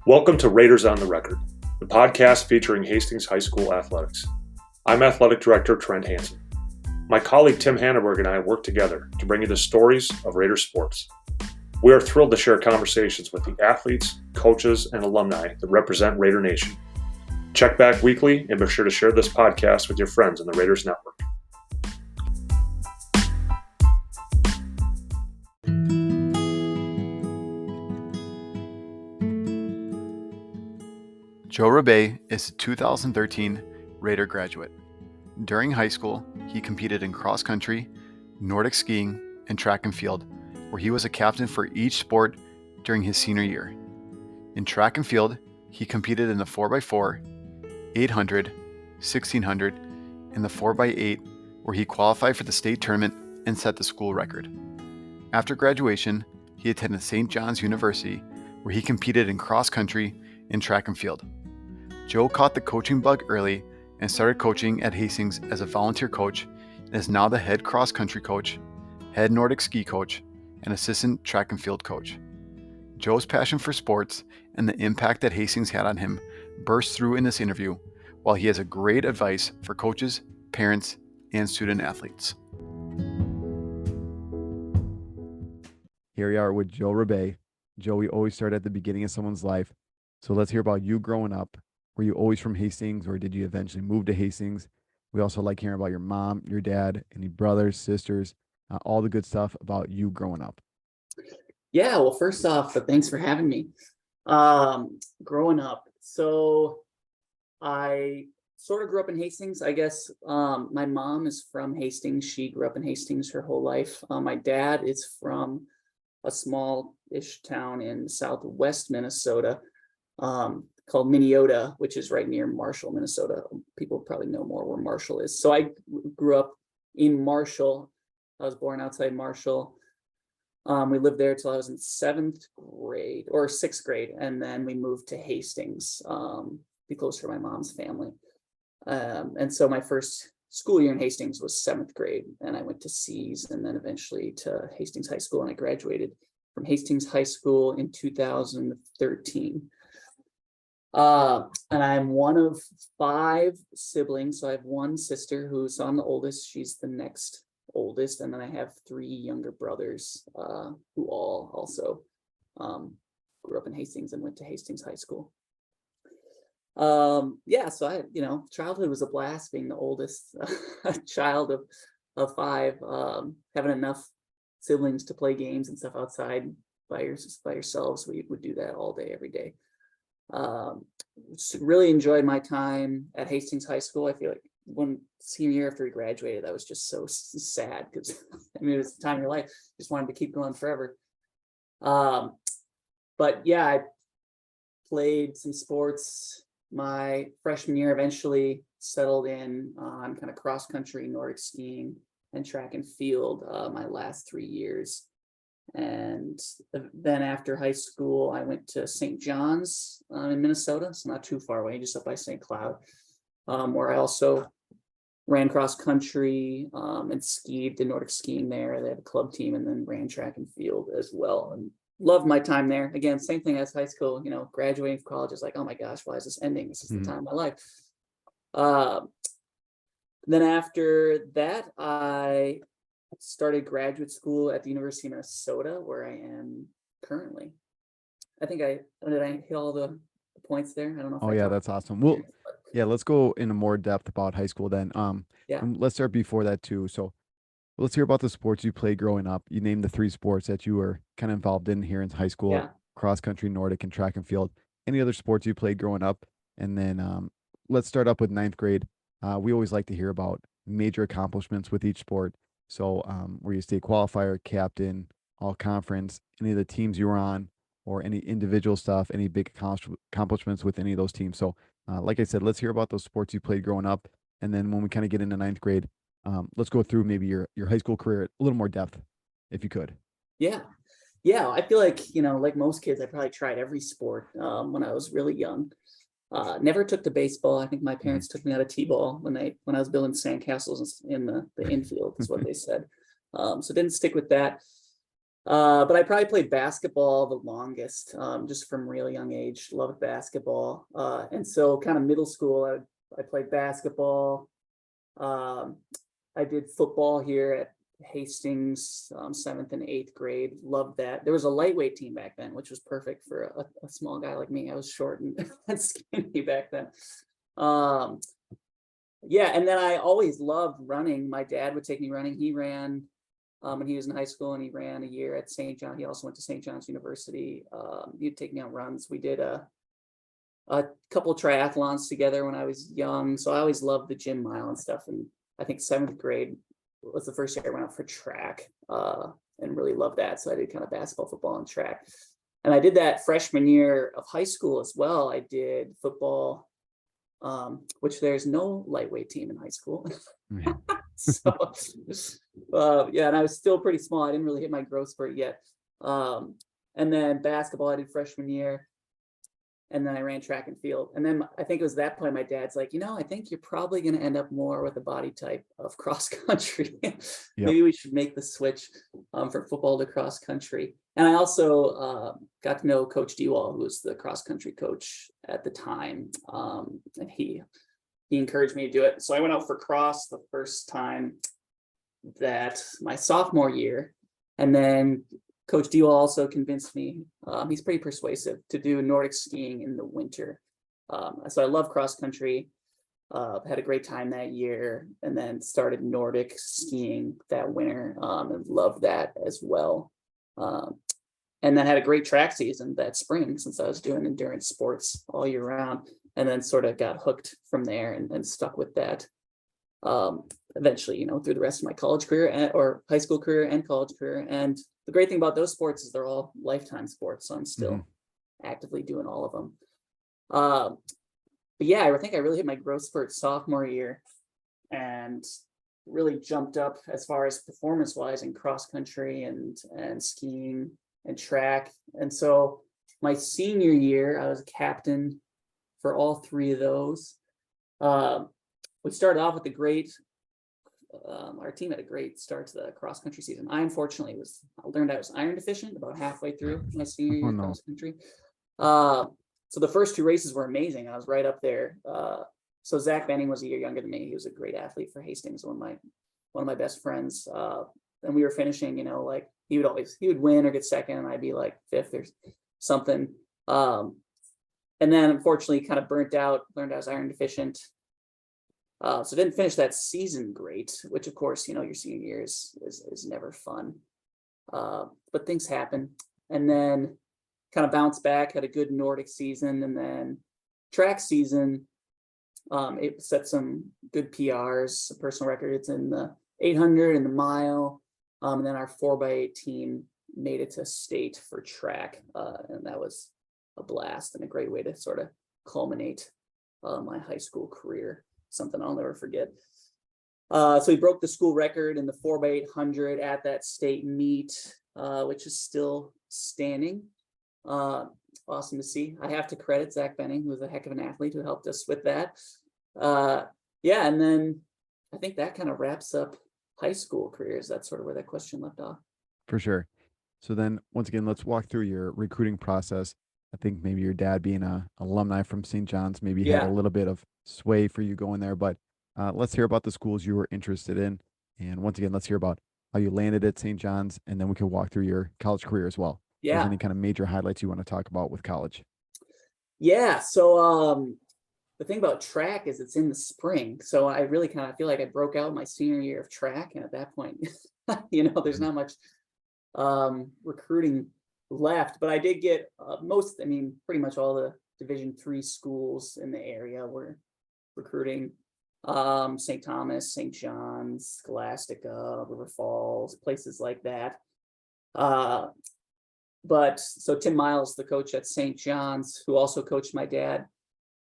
Welcome to Raiders on the Record, the podcast featuring Hastings High School athletics. I'm Athletic Director Trent Hansen. My colleague Tim Hanneberg and I work together to bring you the stories of Raider sports. We are thrilled to share conversations with the athletes, coaches, and alumni that represent Raider Nation. Check back weekly and be sure to share this podcast with your friends in the Raiders Network. Joe Rabaey is a 2013 Raider graduate. During high school, he competed in cross country, Nordic skiing, and track and field, where he was a captain for each sport during his senior year. In track and field, he competed in the 4x4, 800, 1600, and the 4x8, where he qualified for the state tournament and set the school record. After graduation, he attended St. John's University, where he competed in cross country and track and field. Joe caught the coaching bug early and started coaching at Hastings as a volunteer coach and is now the head cross country coach, head Nordic ski coach, and assistant track and field coach. Joe's passion for sports and the impact that Hastings had on him burst through in this interview, while he has a great advice for coaches, parents, and student athletes. Here we are with Joe Rabaey. Joe, we always start at the beginning of someone's life. So let's hear about you growing up. Were you always from Hastings, or did you eventually move to Hastings? We also like hearing about your mom, your dad, any brothers, sisters, all the good stuff about you growing up. Yeah, well, first off, thanks for having me. Growing up, so I sort of grew up in Hastings, I guess. My mom is from Hastings. She grew up in Hastings her whole life. My dad is from a small-ish town in southwest Minnesota, called Minneota, which is right near Marshall, Minnesota. People probably know more where Marshall is. So I grew up in Marshall. I was born outside Marshall. We lived there till I was in sixth grade, and then we moved to Hastings, be closer to my mom's family. And so my first school year in Hastings was seventh grade, and I went to C's and then eventually to Hastings High School, and I graduated from Hastings High School in 2013. And I'm one of 5 siblings. So I have one sister so I'm the oldest. She's the next oldest. And then I have 3 younger brothers, who all also, grew up in Hastings and went to Hastings High School. So I, childhood was a blast being the oldest child of 5, having enough siblings to play games and stuff outside by yourselves. We would do that all day, every day. Really enjoyed my time at Hastings High School. I feel like one senior year after we graduated, that was just so sad because it was the time of your life. Just wanted to keep going forever. But yeah, I played some sports my freshman year, eventually settled in on kind of cross country, Nordic skiing, and track and field my last 3 years. And then after high school, I went to St. John's in Minnesota, so not too far away, just up by St. Cloud, where I also ran cross country and skied the Nordic skiing there. They had a club team, and then ran track and field as well. And loved my time there. Again, same thing as high school, graduating from college is like, oh my gosh, why is this ending? This is the time of my life. Then after that, I started graduate school at the University of Minnesota, where I am currently. I think did I hit all the points there? I don't know. That's awesome. Well, yeah, let's go into more depth about high school then. And let's start before that too. So let's hear about the sports you played growing up. You named the 3 sports that you were kind of involved in here in high school: cross country, Nordic, and track and field. Any other sports you played growing up? And then let's start up with 9th grade. We always like to hear about major accomplishments with each sport. So were you state qualifier, captain, all conference, any of the teams you were on, or any individual stuff, any big accomplishments with any of those teams? So like I said, let's hear about those sports you played growing up. And then when we kind of get into 9th grade, let's go through maybe your high school career a little more depth, if you could. Yeah. I feel like, like most kids, I probably tried every sport when I was really young. Never took to baseball. I think my parents took me out of t-ball when I was building sandcastles in the infield, is what they said. So didn't stick with that. But I probably played basketball the longest, just from really young age. Loved basketball. And so kind of middle school, I played basketball. I did football here at Hastings, 7th and 8th grade. Loved that. There was a lightweight team back then, which was perfect for a small guy like me. I was short and skinny back then. Yeah, and then I always loved running. My dad would take me running. He ran when he was in high school, and he ran a year at St. John. He also went to St. John's University. He'd take me on runs. We did a couple triathlons together when I was young. So I always loved the gym mile and stuff. And I think 7th grade was the first year I went out for track, and really loved that. So I did kind of basketball, football, and track. And I did that freshman year of high school as well. I did football, which there's no lightweight team in high school. So, yeah, and I was still pretty small. I didn't really hit my growth spurt yet. And then basketball, I did freshman year. And then I ran track and field. And then I think it was that point my dad's like, I think you're probably going to end up more with a body type of cross country. Maybe we should make the switch from football to cross country. And I also got to know Coach Dewall, who was the cross country coach at the time. And he encouraged me to do it. So I went out for cross the first time that my sophomore year. And then Coach Dewall also convinced me, he's pretty persuasive, to do Nordic skiing in the winter. So I love cross country, had a great time that year, and then started Nordic skiing that winter, and loved that as well. And then had a great track season that spring, since I was doing endurance sports all year round, and then sort of got hooked from there and stuck with that. Eventually, through the rest of my college career or high school career and college career. And the great thing about those sports is they're all lifetime sports. So I'm still actively doing all of them. But yeah, I think I really hit my growth spurt sophomore year and really jumped up as far as performance wise in cross country and skiing and track. And so my senior year, I was a captain for all three of those. We started off with our team had a great start to the cross country season. I unfortunately learned I was iron deficient about halfway through my senior year cross country. So the first two races were amazing. I was right up there. So Zach Benning was a year younger than me. He was a great athlete for Hastings, one of my best friends. And we were finishing, he would win or get second, and I'd be like fifth or something. And then unfortunately kind of burnt out, learned I was iron deficient. So didn't finish that season great, which of course, your senior year is never fun. But things happen. And then kind of bounced back, had a good Nordic season, and then track season, it set some good PRs, personal records in the 800 and the mile. And then our 4x8 team made it to state for track. And that was a blast and a great way to sort of culminate my high school career. Something I'll never forget. So he broke the school record in the 4x800 at that state meet, which is still standing. Awesome to see. I have to credit Zach Benning, who was a heck of an athlete, who helped us with that. Yeah, and then I think that kind of wraps up high school careers. That's sort of where that question left off. For sure. So then once again, let's walk through your recruiting process. I think maybe your dad being a alumni from St. John's maybe had a little bit of sway for you going there, but let's hear about the schools you were interested in. And once again, let's hear about how you landed at St. John's, and then we can walk through your college career as well. Yeah. If there's any kind of major highlights you want to talk about with college? Yeah. So the thing about track is it's in the spring. So I really kind of feel like I broke out my senior year of track. And at that point, there's not much recruiting left, but I did get pretty much all the Division III schools in the area were recruiting. St. Thomas, St. John's, Scholastica, River Falls, places like that. But so Tim Miles, the coach at St. John's, who also coached my dad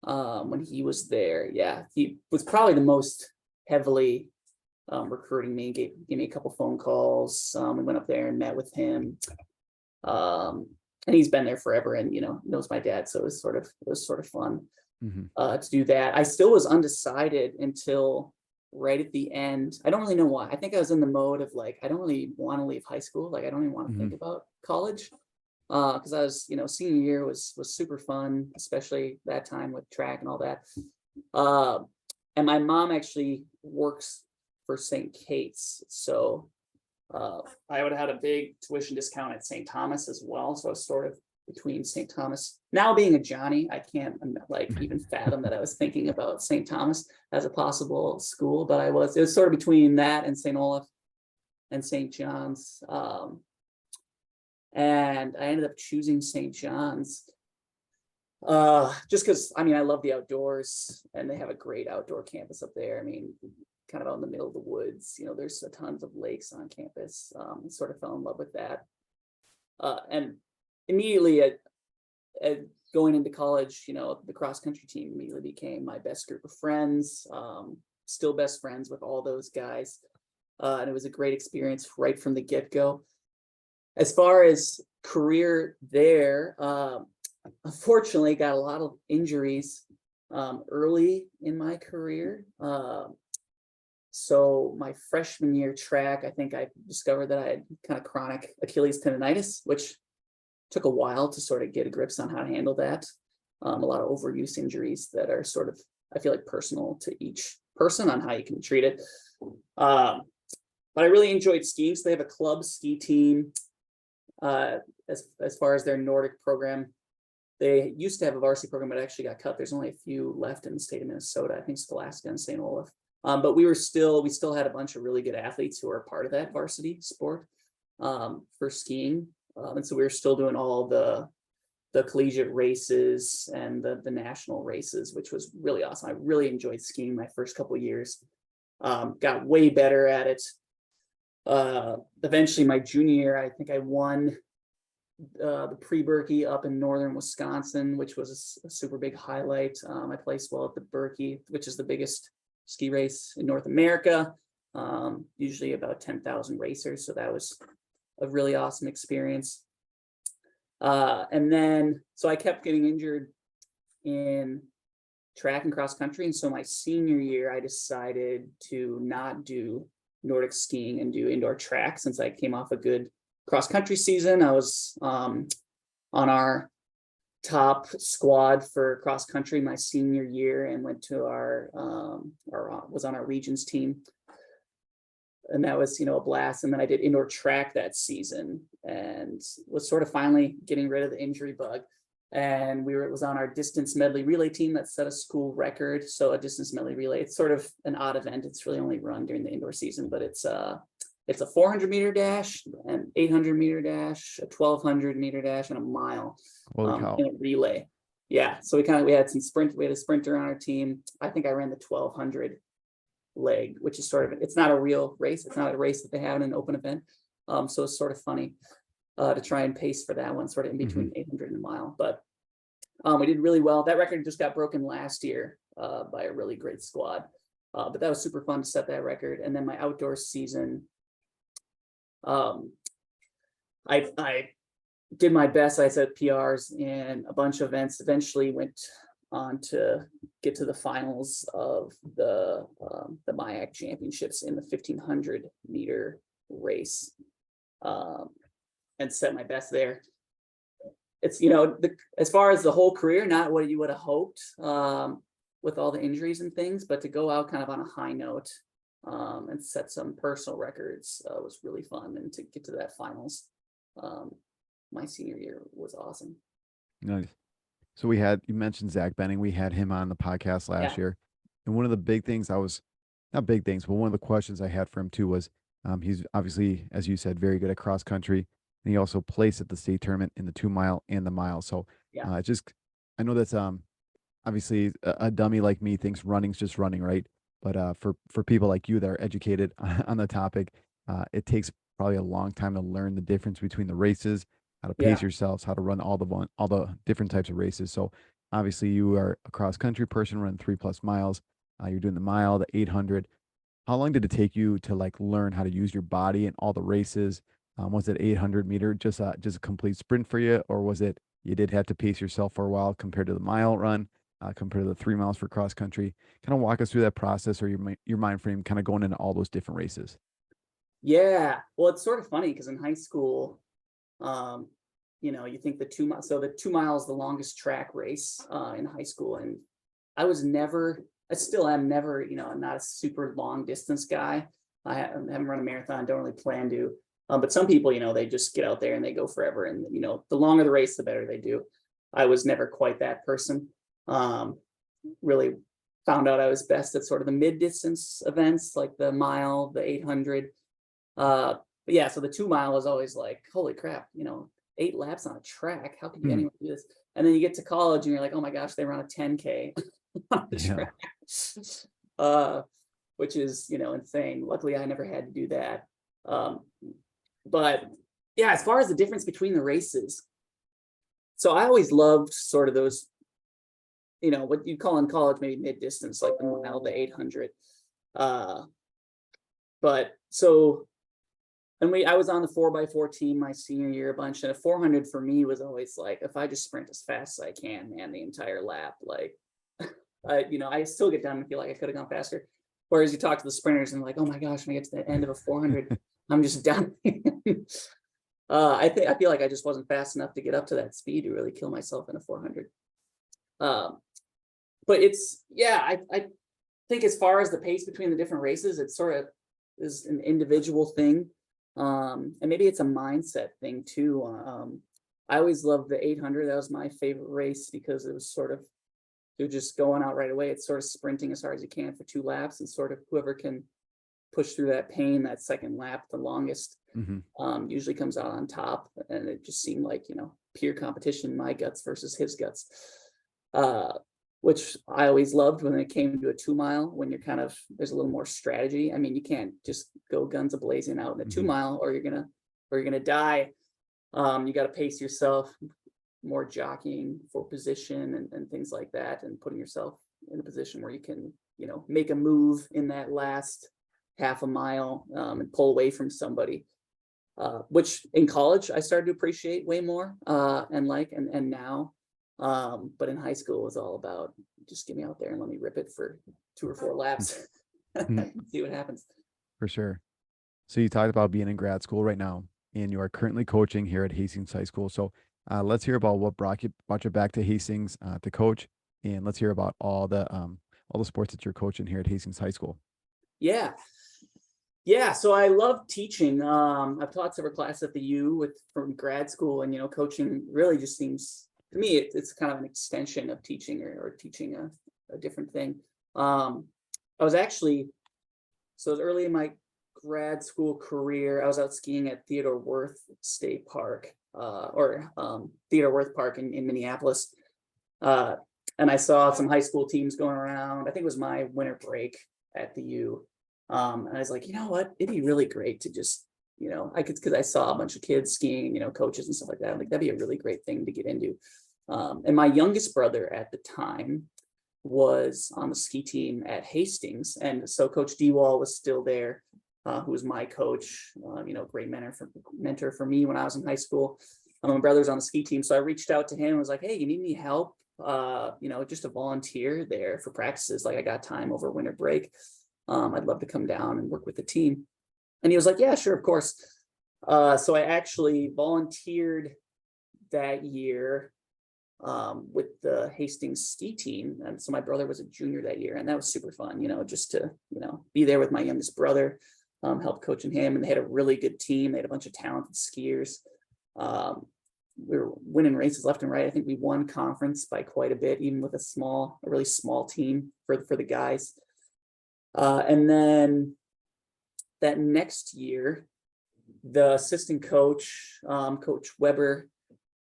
when he was there, he was probably the most heavily recruiting me. Gave me a couple phone calls. We went up there and met with him. And he's been there forever and knows my dad, so it was sort of fun to do that. I still was undecided until right at the end. I don't really know why. I think I was in the mode of like, I don't really want to leave high school. Like, I don't even want to think about college. Because I was, senior year was super fun, especially that time with track and all that. And my mom actually works for St. Kate's, so I would have had a big tuition discount at St. Thomas as well. So I was sort of between St. Thomas. Now being a Johnny, I can't like even fathom that I was thinking about St. Thomas as a possible school, but it was sort of between that and St. Olaf and St. John's. And I ended up choosing St. John's just because, I love the outdoors, and they have a great outdoor campus up there. Kind of out in the middle of the woods, there's a tons of lakes on campus. Sort of fell in love with that. And immediately at going into college, the cross country team immediately became my best group of friends. Still best friends with all those guys. And it was a great experience right from the get-go. As far as career there, unfortunately got a lot of injuries early in my career. So my freshman year track, I think I discovered that I had kind of chronic Achilles tendonitis, which took a while to sort of get a grips on how to handle that. A lot of overuse injuries that are sort of, I feel like, personal to each person on how you can treat it. But I really enjoyed skiing. So they have a club ski team. As far as their Nordic program, they used to have a varsity program, but it actually got cut. There's only a few left in the state of Minnesota. I think Scholastica and St. Olaf. But we still had a bunch of really good athletes who are part of that varsity sport for skiing. And so we were still doing all the collegiate races and the national races, which was really awesome. I really enjoyed skiing my first couple of years. Got way better at it. Eventually my junior year, I think I won the pre-Berkey up in northern Wisconsin, which was a super big highlight. I placed well at the Berkey, which is the biggest ski race in North America, usually about 10,000 racers. So that was a really awesome experience. And then, so I kept getting injured in track and cross country. And so my senior year, I decided to not do Nordic skiing and do indoor track. Since I came off a good cross country season, I was on our top squad for cross country my senior year, and went to was on our regions team, and that was a blast. And then I did indoor track that season and was sort of finally getting rid of the injury bug. And it was on our distance medley relay team that set a school record. So a distance medley relay, it's sort of an odd event. It's really only run during the indoor season, but it's a 400-meter dash, an 800-meter dash, a 1,200-meter dash, and a mile in a relay. Yeah, so we had some sprint. We had a sprinter on our team. I think I ran the 1,200 leg, which is sort of, it's not a real race. It's not a race that they have in an open event. So it's sort of funny to try and pace for that one, sort of in between 800 and a mile. But we did really well. That record just got broken last year by a really great squad. But that was super fun to set that record. And then my outdoor season, I did my best. I set PRs in a bunch of events. Eventually went on to get to the finals of the MIAC championships in the 1,500-meter race, and set my best there. It's as far as the whole career, not what you would have hoped with all the injuries and things, but to go out kind of on a high note and set some personal records was really fun. And to get to that finals my senior year was awesome. Nice. So you mentioned Zach Benning. We had him on the podcast last year. And one of the big things not big things, but one of the questions I had for him too was, he's obviously, as you said, very good at cross country. And he also placed at the state tournament in the 2-mile and the mile. So I know that's obviously a dummy like me thinks running's just running, right? But for people like you that are educated on the topic, it takes probably a long time to learn the difference between the races, how to pace yourselves, how to run all the different types of races. So obviously you are a cross country person running 3+ miles. You're doing the mile, the 800. How long did it take you to learn how to use your body in all the races? Was it 800-meter just a complete sprint for you, or was it you did have to pace yourself for a while compared to the mile run? compared to the 3 miles for cross country. Kind of walk us through that process or your mind frame kind of going into all those different races. Yeah, well, it's sort of funny because in high school, you think the 2 miles. So the 2 miles, the longest track race in high school, and I still am never, not a super long distance guy. I haven't run a marathon, don't really plan to. But some people, they just get out there and they go forever, and the longer the race, the better they do. I was never quite that person. Really found out I was best at sort of the mid distance events, like the mile, the 800. But yeah, so the 2 mile is always like, holy crap, 8 laps on a track. How could anyone do this? And then you get to college and you're like, oh my gosh, they run a 10K on the track, which is, insane. Luckily, I never had to do that. But yeah, as far as the difference between the races, so I always loved sort of those, what you call in college, maybe mid distance, like the mile, the 800. But so, and I was on the 4x4 team my senior year a bunch, and a 400 for me was always like, if I just sprint as fast as I can, man, the entire lap, like, I still get done and feel like I could have gone faster. Whereas you talk to the sprinters and like, oh my gosh, when I get to the end of a 400, I'm just done. I feel like I just wasn't fast enough to get up to that speed to really kill myself in a 400. But I think as far as the pace between the different races, it sort of is an individual thing. And maybe it's a mindset thing too. I always loved the 800. That was my favorite race because it was sort of, you're just going out right away. It's sort of sprinting as hard as you can for 2 laps, and sort of whoever can push through that pain, that second lap, the longest, usually comes out on top. And it just seemed like, pure competition, my guts versus his guts, which I always loved when it came to a 2 mile, when you're there's a little more strategy. I mean, you can't just go guns a-blazing out in a 2 mile or you're gonna die. You got to pace yourself, more jockeying for position and things like that, and putting yourself in a position where you can, make a move in that last half a mile, and pull away from somebody, which in college I started to appreciate way more, and now, but in high school it was all about just get me out there and let me rip it for 2 or 4 laps. See what happens. For sure. So you talked about being in grad school right now, and you are currently coaching here at Hastings High School. So let's hear about what brought you back to Hastings to coach, and let's hear about all the sports that you're coaching here at Hastings High School. Yeah, so I love teaching. I've taught several classes at the U from grad school, and coaching really just seems to me it's kind of an extension of teaching or teaching a different thing. I was actually, so early in my grad school career, I was out skiing at Theodore Wirth State Park, Theodore Wirth Park in Minneapolis. And I saw some high school teams going around. I think it was my winter break at the U. And I was like, you know what? It'd be really great to just, because I saw a bunch of kids skiing, coaches and stuff like that. I'm like, that'd be a really great thing to get into. And my youngest brother at the time was on the ski team at Hastings. And so Coach D-Wall was still there, who was my coach, great mentor for me when I was in high school. My brother's on the ski team. So I reached out to him and was like, hey, you need any help? Just to volunteer there for practices. Like I got time over winter break. I'd love to come down and work with the team. And he was like, yeah, sure, of course. So I actually volunteered that year with the Hastings ski team. And so my brother was a junior that year, and that was super fun, just to, be there with my youngest brother, help coaching him. And they had a really good team. They had a bunch of talented skiers. We were winning races left and right. I think we won conference by quite a bit, even with a really small team for the guys. And then that next year, the assistant coach, Coach Weber,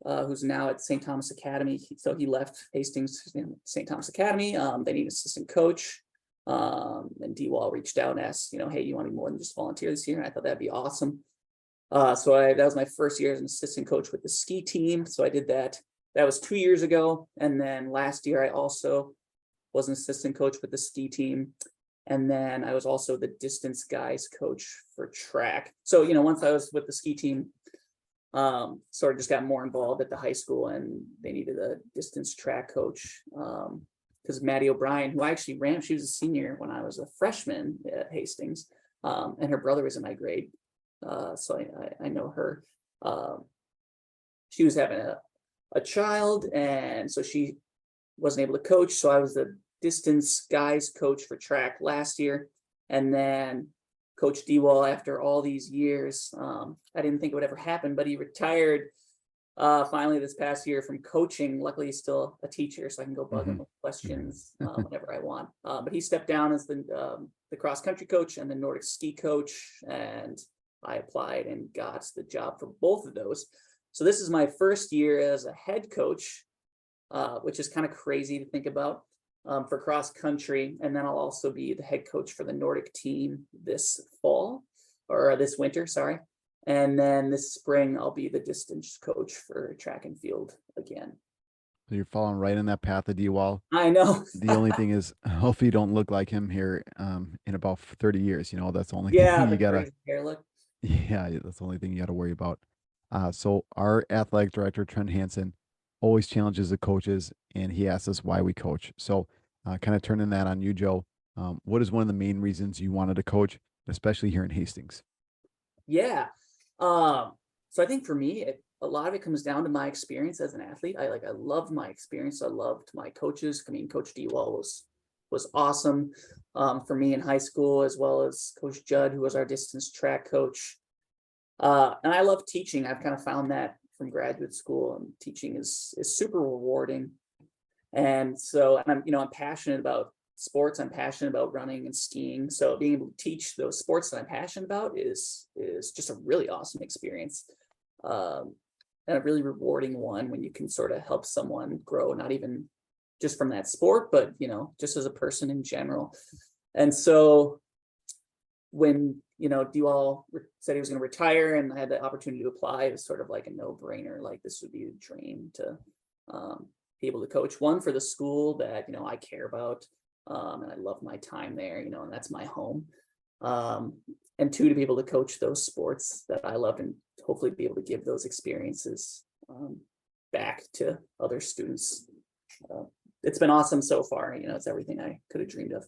who's now at St. Thomas Academy. So he left Hastings, St. Thomas Academy. They need an assistant coach. And D-Wall reached out and asked, hey, you want to be more than just volunteer this year? And I thought that'd be awesome. So that was my first year as an assistant coach with the ski team. So I did that. That was 2 years ago. And then last year, I also was an assistant coach with the ski team. And then I was also the distance guys coach for track. So, once I was with the ski team, sort of just got more involved at the high school, and they needed a distance track coach. because Maddie O'Brien, who I actually ran, she was a senior when I was a freshman at Hastings, and her brother was in my grade. So I know her. She was having a child, and so she wasn't able to coach. So I was the distance guys coach for track last year. And then Coach D-Wall, after all these years, I didn't think it would ever happen, but he retired finally this past year from coaching. Luckily, he's still a teacher, so I can go bug him with questions whenever I want. But he stepped down as the cross country coach and the Nordic ski coach, and I applied and got the job for both of those. So this is my first year as a head coach, which is kind of crazy to think about, for cross country. And then I'll also be the head coach for the Nordic team this fall, or this winter, sorry. And then this spring, I'll be the distance coach for track and field again. So you're following right in that path of D-Wall. I know. The only thing is, hopefully you don't look like him here in about 30 years. You know, that's the only Yeah, thing the you gotta. crazy hair look. Yeah, that's the only thing you gotta worry about. So our athletic director, Trent Hansen, always challenges the coaches, and he asks us why we coach. So kind of turning that on you, Joe. What is one of the main reasons you wanted to coach, especially here in Hastings? Yeah. So I think for me, a lot of it comes down to my experience as an athlete. I loved my experience. I loved my coaches. I mean, Coach D-Wall was awesome for me in high school, as well as Coach Judd, who was our distance track coach. And I love teaching. I've kind of found that from graduate school, and teaching is super rewarding. And so, and I'm passionate about sports. I'm passionate about running and skiing. So being able to teach those sports that I'm passionate about is just a really awesome experience. And a really rewarding one when you can sort of help someone grow, not even just from that sport, but, just as a person in general. And so when, D-Wall said he was going to retire and I had the opportunity to apply, it was sort of like a no-brainer. Like, this would be a dream to be able to coach, one, for the school that, I care about. And I love my time there, and that's my home. And two, to be able to coach those sports that I love and hopefully be able to give those experiences back to other students. It's been awesome so far. It's everything I could have dreamed of.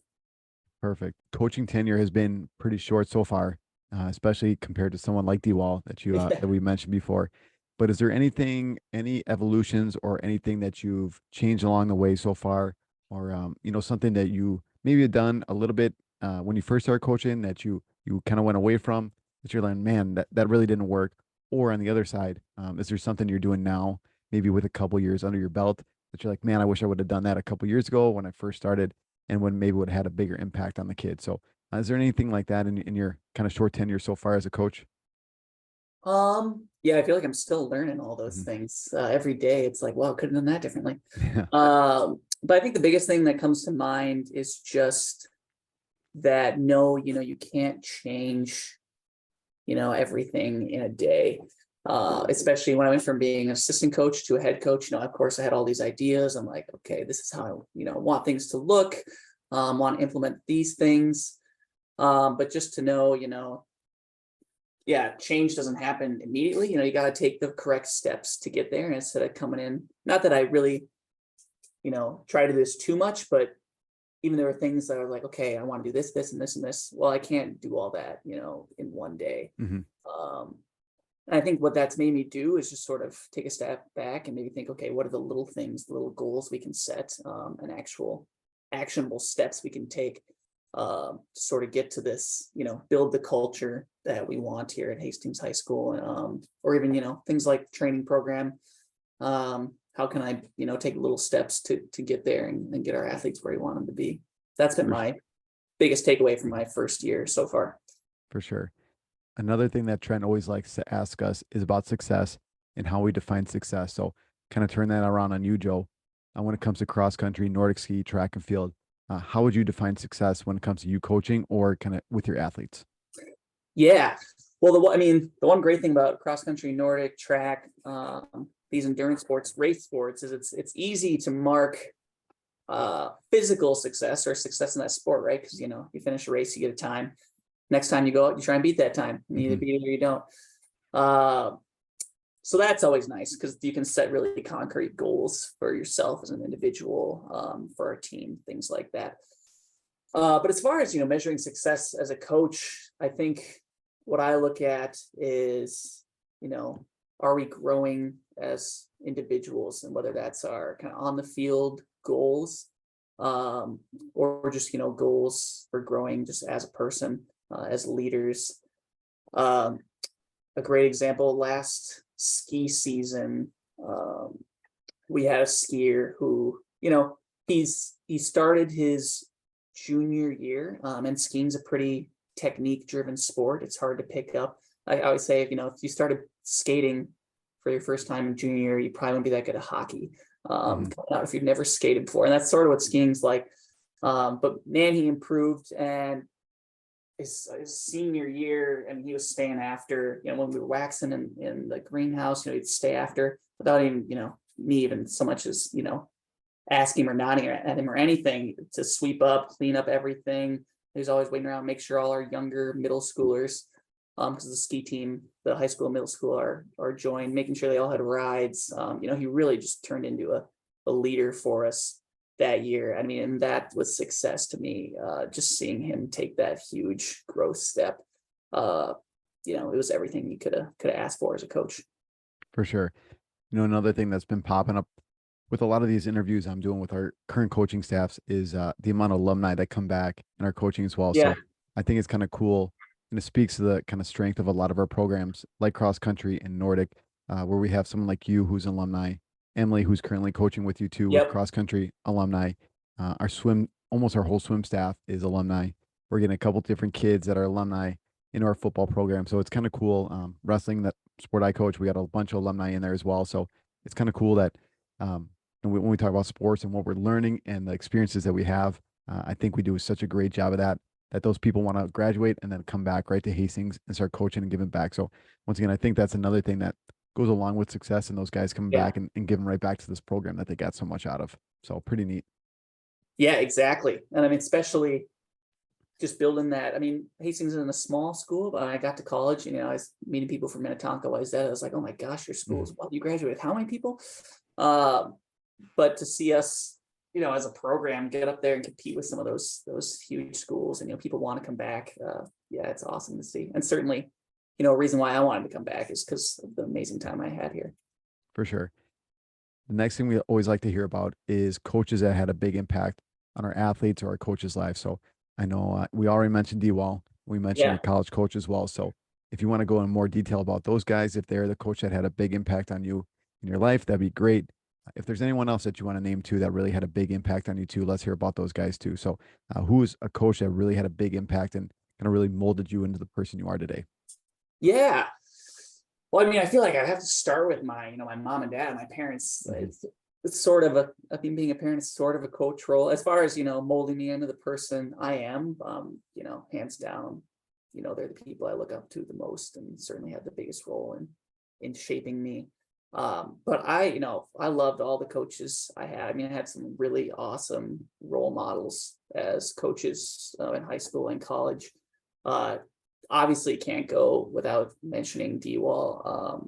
Perfect. Coaching tenure has been pretty short so far, especially compared to someone like D-Wall that you that we mentioned before. But is there any evolutions or anything that you've changed along the way so far, or something that you maybe had done a little bit when you first started coaching that you kind of went away from, that you're like, man, that really didn't work? Or on the other side, is there something you're doing now, maybe with a couple years under your belt, that you're like, man, I wish I would have done that a couple years ago when I first started, and when maybe would have had a bigger impact on the kids? So is there anything like that in your kind of short tenure so far as a coach? Yeah, I feel like I'm still learning all those things every day. It's like, wow, could have done that differently. Yeah. But I think the biggest thing that comes to mind is just that, no, you can't change, everything in a day. Especially when I went from being an assistant coach to a head coach, of course I had all these ideas. I'm like, okay, this is how I, want things to look, want to implement these things. But just to know, yeah, change doesn't happen immediately. You got to take the correct steps to get there. And instead of coming in, not that I really, try to do this too much, but even there were things that are like, okay, I want to do this, this, and this, and this. Well, I can't do all that, in one day. And I think what that's made me do is just sort of take a step back and maybe think, okay, what are the little things, the little goals we can set, and actual actionable steps we can take to sort of get to this, build the culture that we want here at Hastings High School, or even, things like training program. How can I, take little steps to get there and get our athletes where we want them to be? That's been my biggest takeaway from my first year so far. For sure. Another thing that Trent always likes to ask us is about success and how we define success. So kind of turn that around on you, Joe. When it comes to cross country, Nordic ski, track and field, how would you define success when it comes to you coaching or kind of with your athletes? Yeah. Well, the one great thing about cross country, Nordic, track, these endurance sports, race sports, is it's easy to mark physical success or success in that sport, right? Because you finish a race, you get a time. Next time you go out, you try and beat that time. You either beat it or you don't. So that's always nice because you can set really concrete goals for yourself as an individual, for a team, things like that. But as far as, measuring success as a coach, I think what I look at is, are we growing as individuals, and whether that's our kind of on the field goals, or just, goals for growing just as a person, as leaders. A great example, last ski season, we had a skier who, he started his junior year, and skiing's a pretty technique driven sport. It's hard to pick up. I always say, if you started skating for your first time in junior year, you probably wouldn't be that good at hockey, if you've never skated before. And that's sort of what skiing's like. But man, he improved, and his senior year, and he was staying after, when we were waxing in the greenhouse, he'd stay after without even, me even so much as, asking him or nodding at him or anything, to sweep up, clean up everything. He's always waiting around, make sure all our younger middle schoolers, because the ski team, the high school and middle school are joined, making sure they all had rides. He really just turned into a leader for us that year. I mean, and that was success to me, just seeing him take that huge growth step. It was everything you could have asked for as a coach. For sure. Another thing that's been popping up with a lot of these interviews I'm doing with our current coaching staffs is the amount of alumni that come back in our coaching as well. Yeah. So I think it's kind of cool, and it speaks to the kind of strength of a lot of our programs like cross country and Nordic, where we have someone like you who's an alumni, Emily, who's currently coaching with you too, Yep. with cross country alumni. Our almost our whole swim staff is alumni. We're getting a couple different kids that are alumni in our football program. So it's kind of cool. Wrestling, that sport I coach, we got a bunch of alumni in there as well. So it's kind of cool that, when we talk about sports and what we're learning and the experiences that we have, I think we do such a great job of that those people want to graduate and then come back right to Hastings and start coaching and giving back. So once again, I think that's another thing that goes along with success, and those guys coming back and giving right back to this program that they got so much out of. So pretty neat. Yeah, exactly. And I mean, especially just building that. I mean, Hastings isn't a small school, but when I got to college, I was meeting people from Minnetonka. Why is that? I was like, oh my gosh, your school is, you graduated with how many people? But to see us, as a program, get up there and compete with some of those huge schools, and people want to come back. It's awesome to see. And certainly, a reason why I wanted to come back is because of the amazing time I had here. For sure. The next thing we always like to hear about is coaches that had a big impact on our athletes or our coaches' lives. So I know we already mentioned D-Wall. We mentioned your college coach as well. So if you want to go in more detail about those guys, if they're the coach that had a big impact on you in your life, that'd be great. If there's anyone else that you want to name too that really had a big impact on you too, let's hear about those guys too. So who's a coach that really had a big impact and kind of really molded you into the person you are today? Yeah. Well, I mean, I feel like I have to start with my mom and dad, my parents. It's sort of I think being a parent is sort of a coach role as far as, molding me into the person I am, hands down, they're the people I look up to the most, and certainly had the biggest role in shaping me. But I loved all the coaches I had. I mean, I had some really awesome role models as coaches in high school and college. Obviously can't go without mentioning D-Wall.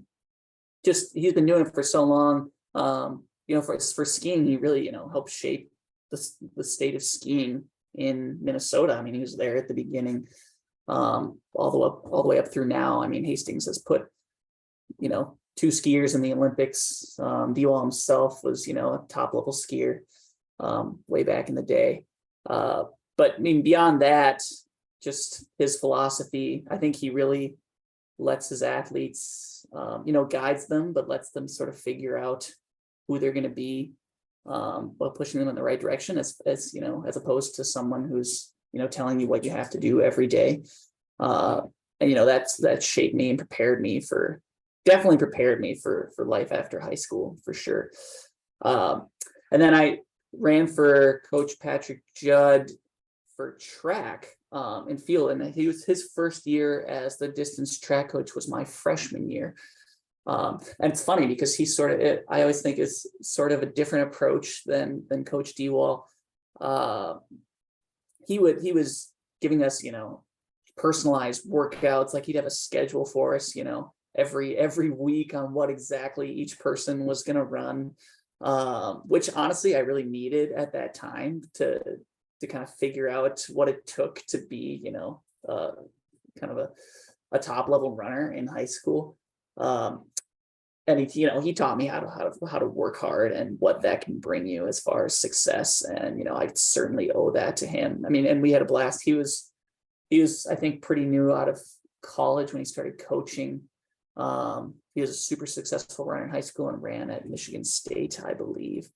Just he's been doing it for so long. For skiing, he really, helped shape the state of skiing in Minnesota. I mean, he was there at the beginning, all the way up through now. I mean, Hastings has put, 2 skiers in the Olympics. D-Wall himself was, a top level skier way back in the day. But I mean, beyond that, just his philosophy, I think he really lets his athletes, guides them, but lets them sort of figure out who they're going to be, while pushing them in the right direction, as opposed to someone who's, telling you what you have to do every day. And, that shaped me and definitely prepared me for life after high school, for sure. And then I ran for Coach Patrick Judd for track and field, and his first year as the distance track coach was my freshman year. And it's funny because I always think is sort of a different approach than Coach D-Wall. He was giving us, personalized workouts. Like, he'd have a schedule for us, every week on what exactly each person was going to run, which honestly I really needed at that time to kind of figure out what it took to be, kind of a top level runner in high school. And he taught me how to work hard and what that can bring you as far as success. And, I certainly owe that to him. I mean, and we had a blast. He was, I think, pretty new out of college when he started coaching. He was a super successful runner in high school and ran at Michigan State, I believe.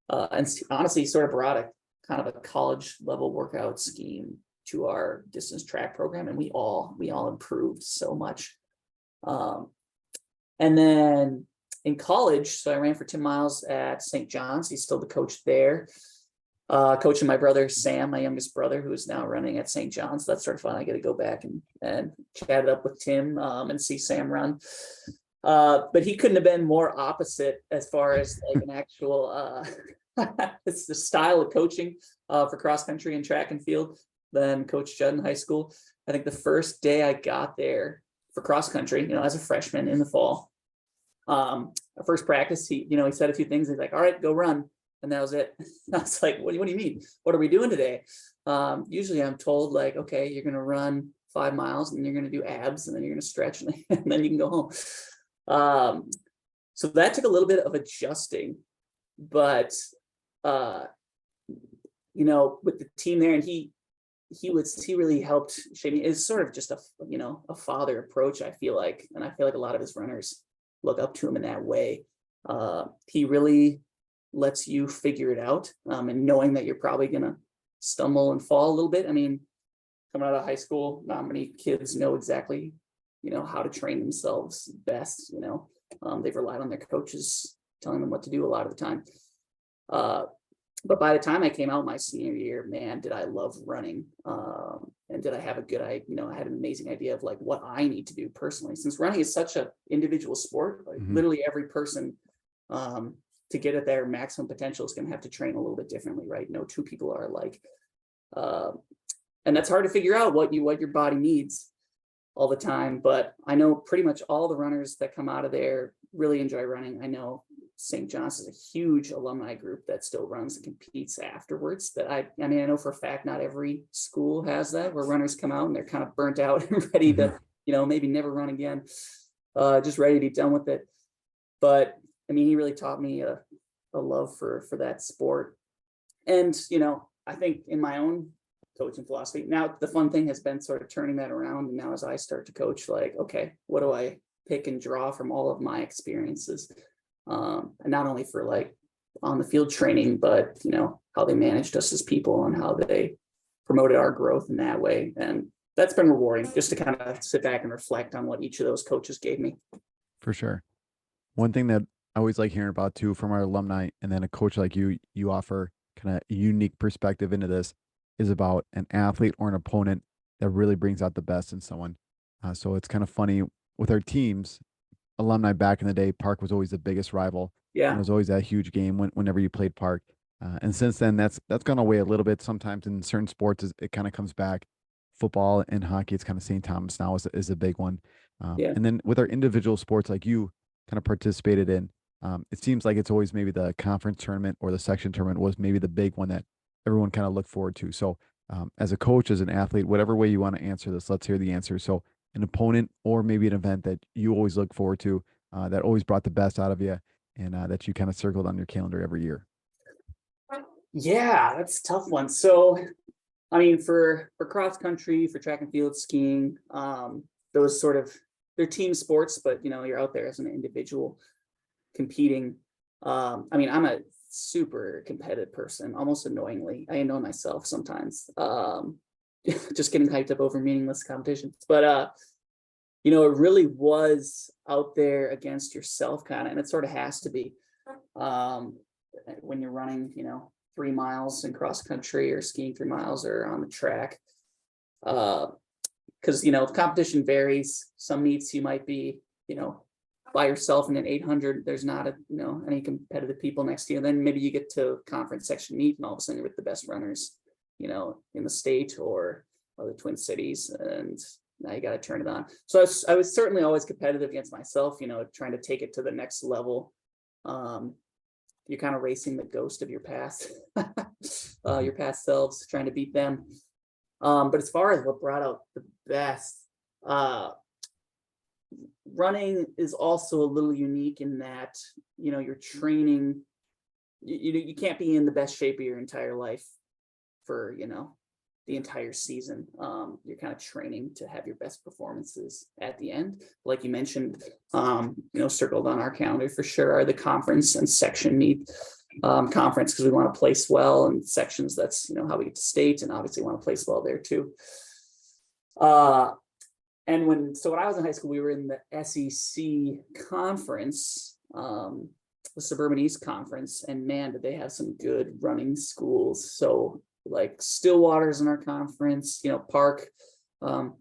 And honestly, he sort of brought a kind of a college level workout scheme to our distance track program. And we all improved so much. And then in college, so I ran for 10 miles at St. John's. He's still the coach there. Coaching my brother, Sam, my youngest brother, who is now running at St. John's. That's sort of fun. I get to go back and chat it up with Tim and see Sam run. But he couldn't have been more opposite as far as like an actual, it's the style of coaching for cross country and track and field than Coach Judd in high school. I think the first day I got there for cross country, as a freshman in the fall, our first practice, he said a few things. He's like, all right, go run. And that was it. I was like, what do you mean? What are we doing today? Usually I'm told like, okay, you're going to run 5 miles and you're going to do abs and then you're going to stretch and then you can go home. So that took a little bit of adjusting, but, with the team there, and he really helped shape me. It's sort of just a father approach, I feel like. And I feel like a lot of his runners look up to him in that way. He really lets you figure it out, and knowing that you're probably going to stumble and fall a little bit. I mean, coming out of high school, not many kids know exactly, how to train themselves best. They've relied on their coaches telling them what to do a lot of the time. But by the time I came out my senior year, man, did I love running. And did I have I had an amazing idea of like what I need to do personally, since running is such an individual sport. Like literally every person, to get at their maximum potential is going to have to train a little bit differently, right? No two people are alike. And that's hard to figure out what your body needs all the time. But I know pretty much all the runners that come out of there really enjoy running. I know St. John's is a huge alumni group that still runs and competes afterwards. That I know for a fact not every school has that, where runners come out and they're kind of burnt out and ready to, maybe never run again, just ready to be done with it. But he really taught me a love for that sport. And, I think in my own coaching philosophy, now the fun thing has been sort of turning that around. And now as I start to coach, like, okay, what do I pick and draw from all of my experiences? And not only for like on the field training, but, how they managed us as people and how they promoted our growth in that way. And that's been rewarding, just to kind of sit back and reflect on what each of those coaches gave me. For sure. One thing that I always like hearing about too from our alumni, and then a coach like you offer kind of a unique perspective into this, is about an athlete or an opponent that really brings out the best in someone. So it's kind of funny with our teams, alumni back in the day, Park was always the biggest rival. Yeah. And it was always that huge game whenever you played Park. And since then, that's gone away a little bit. Sometimes in certain sports, it kind of comes back. Football and hockey, it's kind of St. Thomas now is a big one. And then with our individual sports, like you kind of participated in, it seems like it's always maybe the conference tournament or the section tournament was maybe the big one that everyone kind of looked forward to. So as a coach, as an athlete, whatever way you want to answer this, let's hear the answer. So an opponent or maybe an event that you always look forward to, that always brought the best out of you, and that you kind of circled on your calendar every year. Yeah, that's a tough one. So, for cross country, for track and field, skiing, those sort of, they're team sports, but you're out there as an individual competing. I'm a super competitive person, almost annoyingly. I annoy myself sometimes, just getting hyped up over meaningless competitions. But it really was out there against yourself, kind of, and it sort of has to be when you're running 3 miles in cross country or skiing 3 miles or on the track, because the competition varies. Some meets you might be by yourself in an 800, there's not any competitive people next to you. And then maybe you get to conference section meet and all of a sudden you're with the best runners in the state or the Twin Cities, and now you got to turn it on. So I was certainly always competitive against myself, trying to take it to the next level. You're kind of racing the ghost of your past, your past selves, trying to beat them. But as far as what brought out the best, running is also a little unique in that, you're training, you can't be in the best shape of your entire life for, the entire season. You're kind of training to have your best performances at the end. Like you mentioned, circled on our calendar for sure are the conference and section meet. Conference because we want to place well, and sections, that's how we get to state, and obviously want to place well there too. And when I was in high school, we were in the SEC conference, the Suburban East Conference, and man, did they have some good running schools. So like Stillwater's in our conference, Park,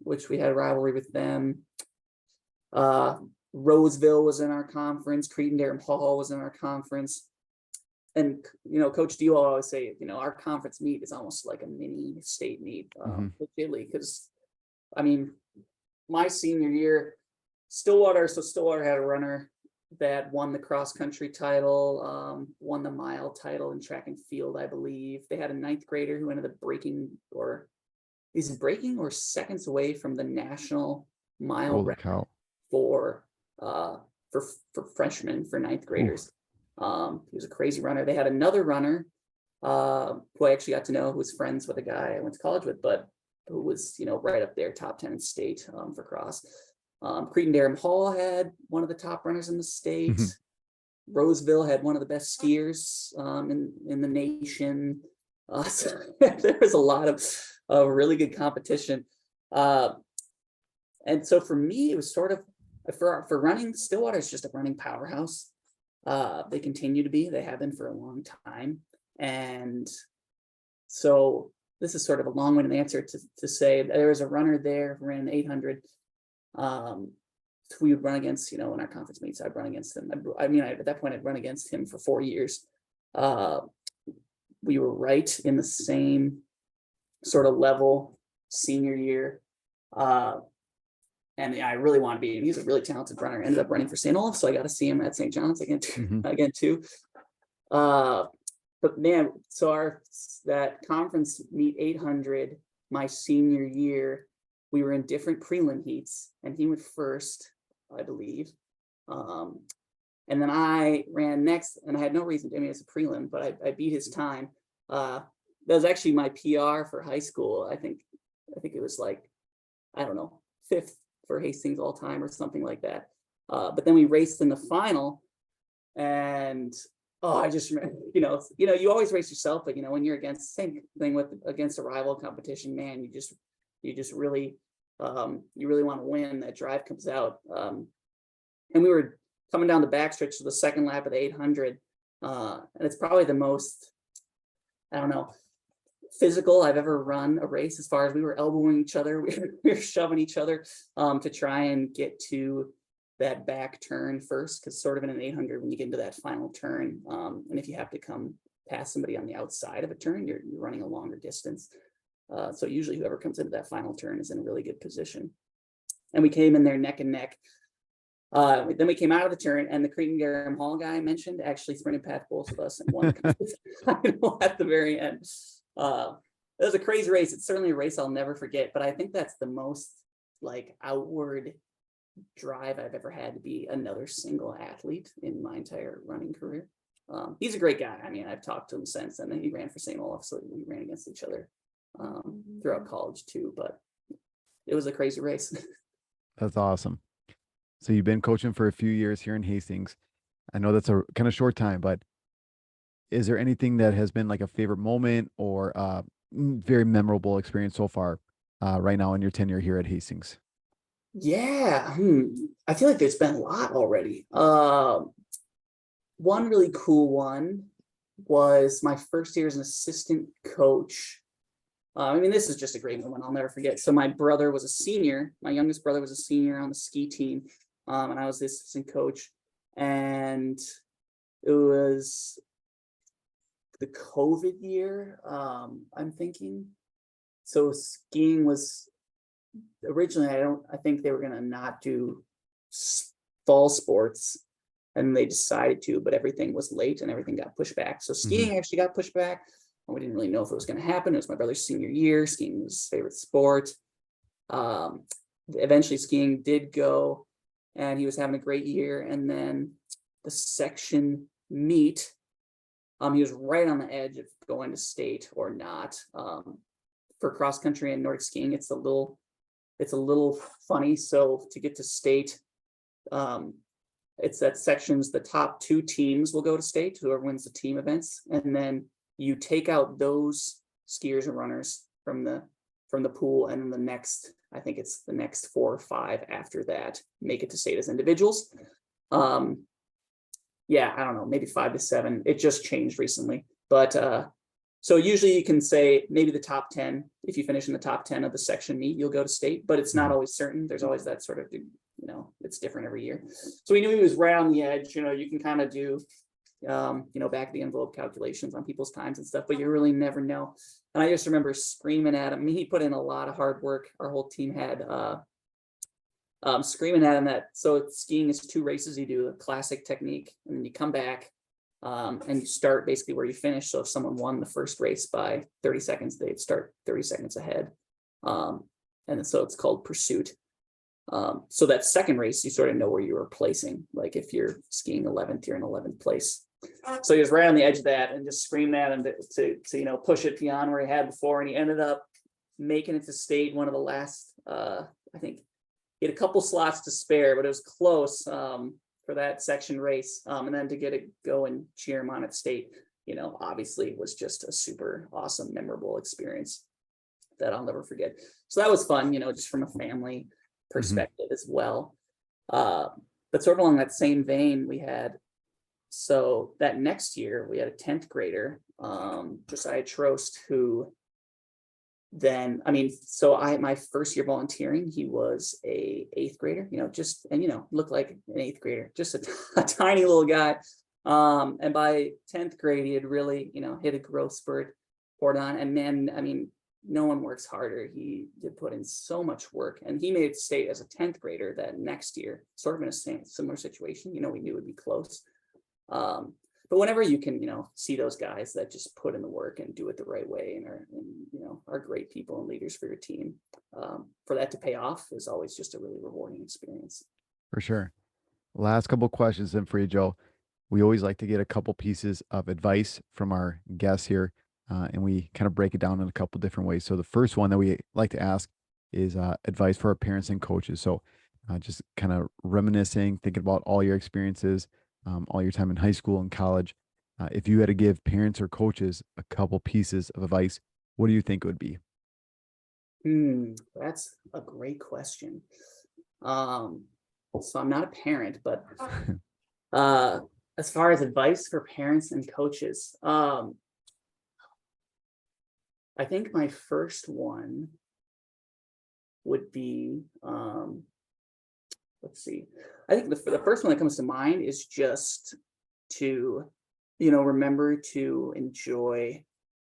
which we had a rivalry with them. Roseville was in our conference. Cretin-Derham Hall was in our conference. And, Coach D will always say, our conference meet is almost like a mini state meet, because, my senior year, Stillwater had a runner that won the cross country title, won the mile title in track and field, I believe. They had a 9th grader who ended up breaking or seconds away from the national mile record for freshmen, for 9th graders. He was a crazy runner. They had another runner who I actually got to know, who was friends with a guy I went to college with, but who was, right up there, top 10 in state for cross. Cretin-Derham Hall had one of the top runners in the state. Roseville had one of the best skiers in the nation. So there was a lot of really good competition. And so for me, it was sort of, for running, Stillwater is just a running powerhouse. They continue to be, they have been for a long time. And so this is sort of a long-winded answer to say there was a runner there who ran an 800. We would run against, in our conference meets, I'd run against him. At that point, I'd run against him for 4 years. We were right in the same sort of level senior year. And I really want to beat him. He's a really talented runner. Ended up running for St. Olaf, so I got to see him at St. John's again too. But man, so that conference meet 800, my senior year, we were in different prelim heats, and he went first, I believe. And then I ran next, and I had no reason to. It's a prelim, but I beat his time. That was actually my PR for high school. I think it was like, I don't know, 5th for Hastings all time or something like that. But then we raced in the final, and I just remember, you always race yourself, but when you're against, same thing against a rival competition, man, you just really you really want to win. That drive comes out. And we were coming down the backstretch to the second lap of the 800, and it's probably the most, I don't know, physical I've ever run a race. As far as, we were elbowing each other, we were shoving each other to try and get to that back turn first, because sort of in an 800, when you get into that final turn, and if you have to come past somebody on the outside of a turn, you're running a longer distance. So usually whoever comes into that final turn is in a really good position. And we came in there neck and neck. Then we came out of the turn, and the Cretin-Derham Hall guy I mentioned actually sprinted past both of us and won at the very end. It was a crazy race. It's certainly a race I'll never forget, but I think that's the most outward drive I've ever had to be another single athlete in my entire running career. He's a great guy. I've talked to him since, and then he ran for St. Olaf, so we ran against each other throughout college too, but it was a crazy race. That's awesome. So you've been coaching for a few years here in Hastings. I know that's a kind of short time, but is there anything that has been like a favorite moment or very memorable experience so far right now in your tenure here at Hastings? Yeah, I feel like there's been a lot already. One really cool one was my first year as an assistant coach. This is just a great moment I'll never forget. So my brother was a senior. My youngest brother was a senior on the ski team, and I was the assistant coach. And it was the COVID year, I'm thinking. So skiing was originally, I think they were going to not do fall sports, and they decided to, but everything was late and everything got pushed back. So skiing actually got pushed back. And we didn't really know if it was going to happen. It was my brother's senior year. Skiing was his favorite sport. Eventually skiing did go, and he was having a great year. And then the section meet, he was right on the edge of going to state or not. For cross country and Nordic skiing, it's a little funny. So to get to state, it's that sections, the top 2 teams will go to state, whoever wins the team events, and then you take out those skiers and runners from the pool, and then the next, I think it's the next 4 or 5 after that make it to state as individuals. Yeah, I don't know, maybe 5 to 7. It just changed recently, but so usually you can say maybe the top 10. If you finish in the top 10 of the section meet, you'll go to state, but it's not always certain. There's always that sort of, it's different every year. So we knew he was right on the edge. You can kind of do, back of the envelope calculations on people's times and stuff, but you really never know. And I just remember screaming at him. I mean, he put in a lot of hard work. Our whole team had screaming at him that, so skiing is 2 races. You do a classic technique, and then you come back and you start basically where you finish. So if someone won the first race by 30 seconds, they'd start 30 seconds ahead. And so it's called pursuit. So that second race, you sort of know where you were placing. Like if you're skiing 11th, you're in 11th place. So he was right on the edge of that and just screamed at him to push it beyond where he had before. And he ended up making it to state, one of the last, I think he had a couple slots to spare, but it was close for that section race. And then to get it go and cheer him on at state, obviously was just a super awesome, memorable experience that I'll never forget. So that was fun, just from a family perspective as well. But sort of along that same vein, so that next year we had a 10th grader, Josiah Trost, who then, my first year volunteering, he was a 8th grader, looked like an 8th grader, just a tiny little guy. And by 10th grade, he had really, hit a growth spurt, poured on. And then, no one works harder. He did put in so much work, and he made it state as a 10th grader that next year, sort of in a similar situation. We knew it would be close. But whenever you can, see those guys that just put in the work and do it the right way and are great people and leaders for your team, for that to pay off is always just a really rewarding experience. For sure. Last couple of questions then for you, Joe. We always like to get a couple pieces of advice from our guests here, and we kind of break it down in a couple different ways. So the first one that we like to ask is advice for our parents and coaches. So just kind of reminiscing, thinking about all your experiences, all your time in high school and college. If you had to give parents or coaches a couple pieces of advice, what do you think it would be? That's a great question. So I'm not a parent, but as far as advice for parents and coaches, I think my first one would be, let's see. I think the first one that comes to mind is just to, remember to enjoy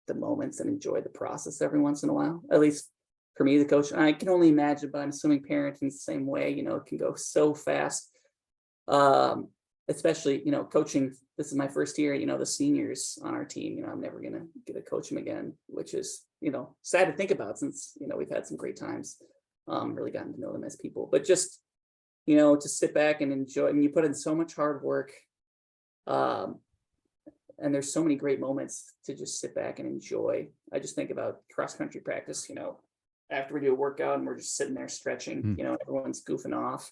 the moments and enjoy the process every once in a while. At least for me, the coach, I can only imagine, but I'm assuming parenting the same way. It can go so fast. Especially, coaching. This is my first year. The seniors on our team. I'm never gonna get to coach them again, which is, sad to think about, since we've had some great times. Really gotten to know them as people, but just to sit back and enjoy. And you put in so much hard work, and there's so many great moments to just sit back and enjoy. I just think about cross country practice. After we do a workout and we're just sitting there stretching, everyone's goofing off,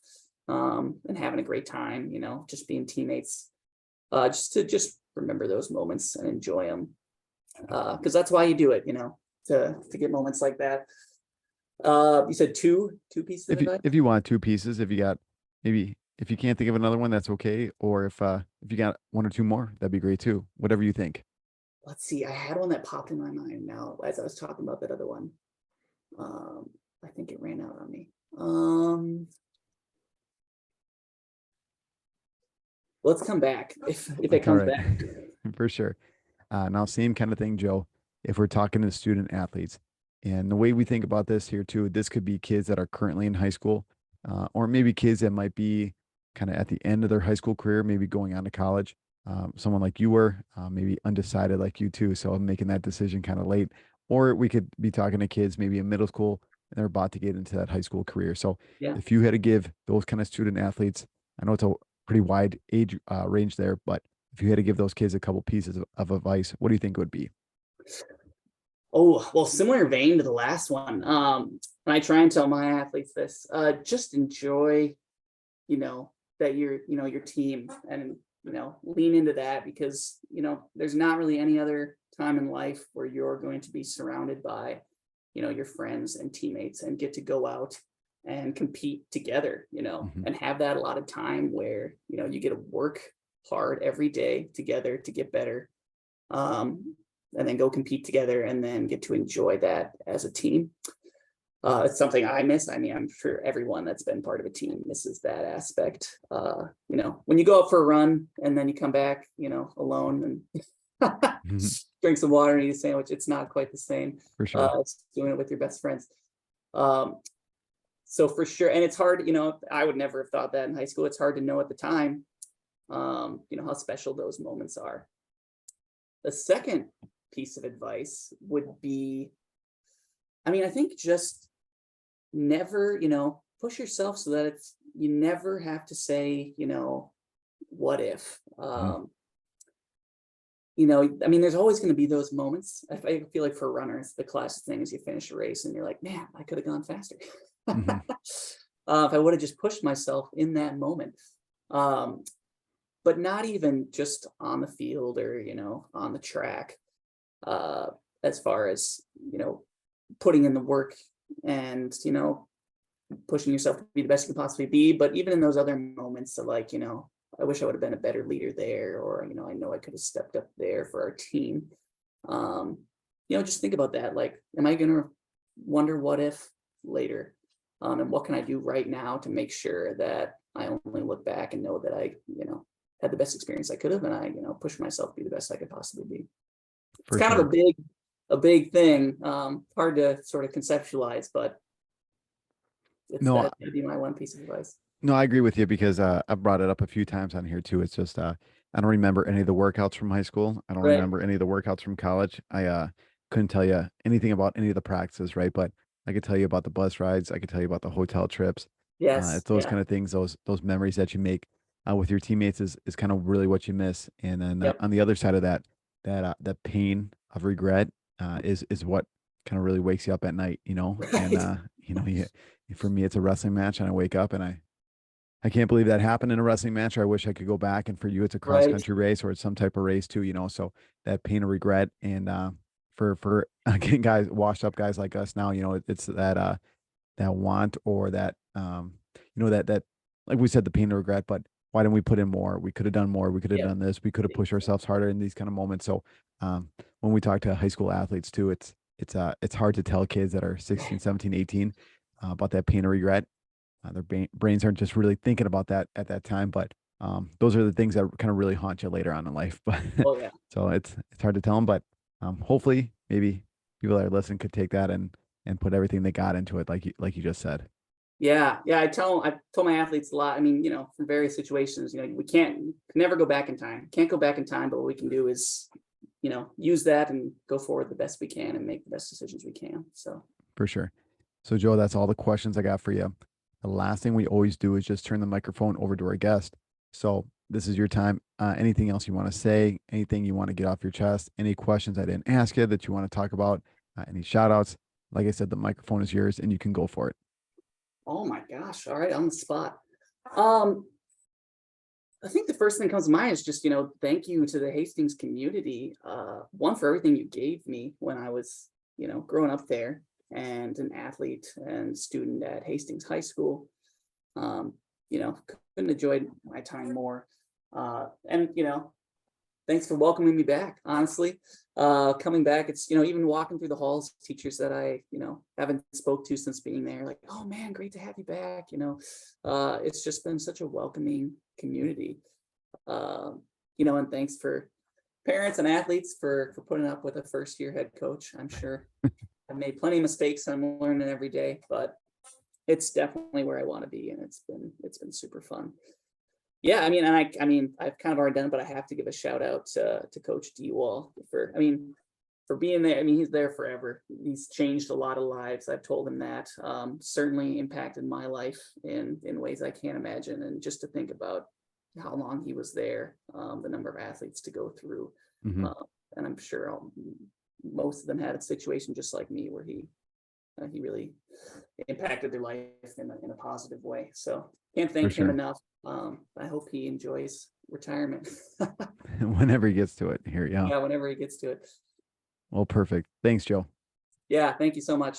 and having a great time. Just being teammates. Just remember those moments and enjoy them, because that's why you do it. To get moments like that. You said two pieces of advice? If you want 2 pieces, if you got, maybe if you can't think of another one, that's okay. Or if you got 1 or 2 more, that'd be great too. Whatever you think. Let's see. I had one that popped in my mind now as I was talking about that other one. I think it ran out on me. Let's come back if it comes back. For sure. Now, same kind of thing, Joe. If we're talking to student athletes, And the way we think about this here too, this could be kids that are currently in high school, or maybe kids that might be kind of at the end of their high school career, maybe going on to college. Someone like you were, maybe undecided like you too, so I'm making that decision kind of late. Or we could be talking to kids maybe in middle school and they're about to get into that high school career. So Yeah. if you had to give those kind of student athletes, I know it's a pretty wide age range there, but if you had to give those kids a couple pieces of advice, what do you think it would be? Oh, well, similar vein to the last one. And I try and tell my athletes this, just enjoy, that your team, and, lean into that, because, there's not really any other time in life where you're going to be surrounded by, your friends and teammates and get to go out and compete together, and have that a lot of time where, you get to work hard every day together to get better. And then go compete together and then get to enjoy that as a team. It's something I miss. I mean, I'm sure everyone that's been part of a team misses that aspect. When you go out for a run and then you come back, alone and drink some water and eat a sandwich, it's not quite the same. For sure. It's doing it with your best friends. So for sure. And it's hard, I would never have thought that in high school. It's hard to know at the time, how special those moments are. The second piece of advice would be, I think just never, push yourself so that you never have to say, what if, there's always going to be those moments. I feel like for runners, the classic thing is you finish a race and you're like, man, I could have gone faster. If I would have just pushed myself in that moment. But not even just on the field or, on the track. As far as, putting in the work and, pushing yourself to be the best you can possibly be. But even in those other moments of like, I wish I would have been a better leader there, or, I know I could have stepped up there for our team. Just think about that. Like, am I going to wonder what if later? And what can I do right now to make sure that I only look back and know that I, had the best experience I could have, and I, pushed myself to be the best I could possibly be. It's kind of a big thing, hard to sort of conceptualize, but that'd be my one piece of advice. No, I agree with you because I've brought it up a few times on here too. It's just I don't remember any of the workouts from high school. I don't remember any of the workouts from college. I couldn't tell you anything about any of the practices, right? But I could tell you about the bus rides. I could tell you about the hotel trips. Yes, it's those kind of things, those memories that you make with your teammates is kind of really what you miss. And then on the other side of that pain of regret is what kind of really wakes you up at night, And for me, it's a wrestling match, and I wake up and I can't believe that happened in a wrestling match. Or I wish I could go back. And for you, it's a cross country race, or it's some type of race too, So that pain of regret, and for again, guys, washed up guys like us now, it's that want, or that that like we said, the pain of regret. But why didn't we put in more? We could have done more. We could have done this. We could have pushed ourselves harder in these kind of moments. So when we talk to high school athletes too, it's hard to tell kids that are 16, 17, 18 about that pain of regret. Their brains aren't just really thinking about that at that time, but those are the things that kind of really haunt you later on in life. But so it's hard to tell them, but hopefully maybe people that are listening could take that and put everything they got into it, like you just said. Yeah. I told my athletes a lot. From various situations, we can never go back in time. Can't go back in time, but what we can do is, use that and go forward the best we can and make the best decisions we can. So for sure. So Joe, that's all the questions I got for you. The last thing we always do is just turn the microphone over to our guest. So this is your time. Anything else you want to say? Anything you want to get off your chest? Any questions I didn't ask you that you want to talk about? Any shout outs? Like I said, the microphone is yours and you can go for it. Oh my gosh. All right. On the spot. I think the first thing that comes to mind is just, thank you to the Hastings community. One, for everything you gave me when I was, growing up there and an athlete and student at Hastings High School. Couldn't enjoy my time more. And, thanks for welcoming me back, honestly. Coming back, it's, even walking through the halls, teachers that I, haven't spoke to since being there, like, oh man, great to have you back. It's just been such a welcoming community. And thanks for parents and athletes for putting up with a first year head coach. I'm sure I've made plenty of mistakes. I'm learning every day, but it's definitely where I want to be, and it's been super fun. Yeah, I mean, and I've kind of already done it, but I have to give a shout out to Coach D Wall for being there. I mean, he's there forever. He's changed a lot of lives. I've told him that. Certainly impacted my life in ways I can't imagine. And just to think about how long he was there, the number of athletes to go through, Mm-hmm. and I'm sure most of them had a situation just like me, where he really impacted their life in a positive way. So can't thank him enough. I hope he enjoys retirement. Whenever he gets to it here. Yeah. Yeah, whenever he gets to it. Well, perfect. Thanks, Joe. Yeah, thank you so much.